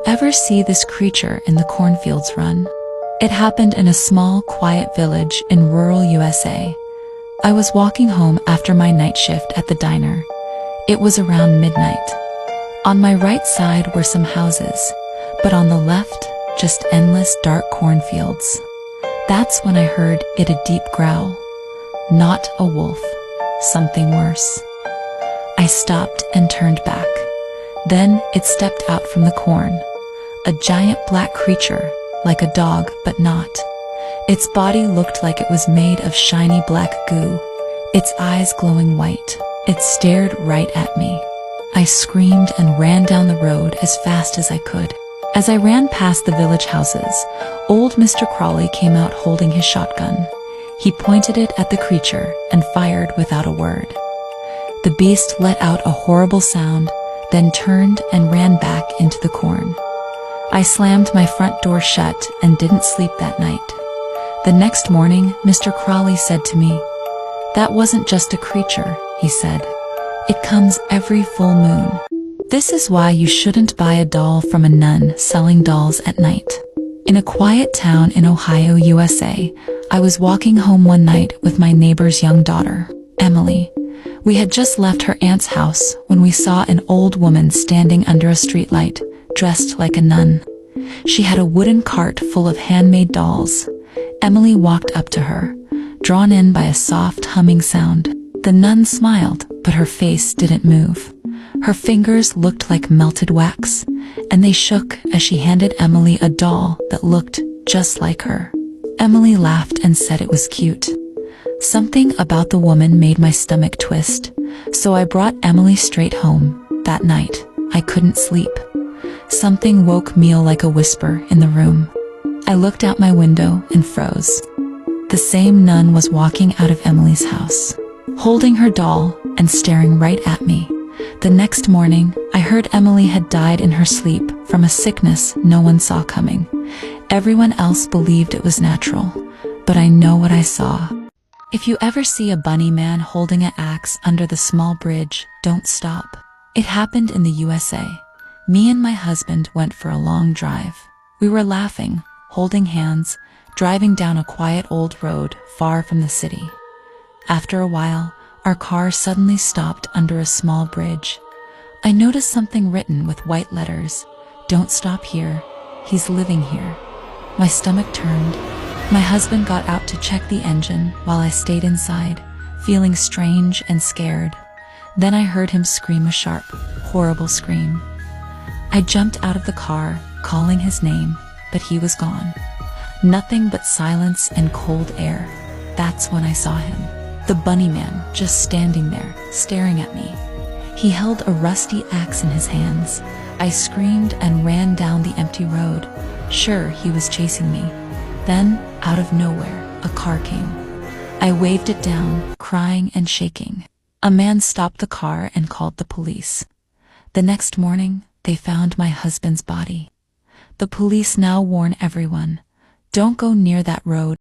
ever see this creature in the cornfields run? It happened in a small, quiet village in rural USA. I was walking home after my night shift at the diner. It was around midnight. On my right side were some houses, but on the left, just endless dark cornfields. That's when I heard a deep growl. Not a wolf, something worse. I stopped and turned back. Then it stepped out from the corn. A giant black creature, like a dog but not. Its body looked like it was made of shiny black goo, its eyes glowing white. It stared right at me. I screamed and ran down the road as fast as I could. As I ran past the village houses, old Mr. Crawley came out holding his shotgun. He pointed it at the creature and fired without a word. The beast let out a horrible sound, then turned and ran back into the corn. I slammed my front door shut and didn't sleep that night. The next morning, Mr. Crawley said to me, "That wasn't just a creature," he said. "It comes every full moon." This is why you shouldn't buy a doll from a nun selling dolls at night. In a quiet town in Ohio, USA, I was walking home one night with my neighbor's young daughter, Emily. We had just left her aunt's house when we saw an old woman standing under a streetlight, dressed like a nun. She had a wooden cart full of handmade dolls. Emily walked up to her, drawn in by a soft humming sound. The nun smiled, but her face didn't move. Her fingers looked like melted wax, and they shook as she handed Emily a doll that looked just like her. Emily laughed and said it was cute. Something about the woman made my stomach twist, so I brought Emily straight home. That night, I couldn't sleep. Something woke me like a whisper in the room. I looked out my window and froze. The same nun was walking out of Emily's house, holding her doll and staring right at me. The next morning, I heard Emily had died in her sleep from a sickness no one saw coming. Everyone else believed it was natural, but I know what I saw. If you ever see a bunny man holding an axe under the small bridge, don't stop. It happened in the USA. Me and my husband went for a long drive. We were laughing, holding hands, driving down a quiet old road far from the city. After a while, our car suddenly stopped under a small bridge. I noticed something written with white letters. "Don't stop here. He's living here." My stomach turned. My husband got out to check the engine while I stayed inside, feeling strange and scared. Then I heard him scream a sharp, horrible scream. I jumped out of the car, calling his name, but he was gone. Nothing but silence and cold air. That's when I saw him. The bunny man, just standing there, staring at me. He held a rusty axe in his hands. I screamed and ran down the empty road. Sure, he was chasing me. Then, out of nowhere, a car came. I waved it down, crying and shaking. A man stopped the car and called the police. The next morning, they found my husband's body. The police now warn everyone, don't go near that road.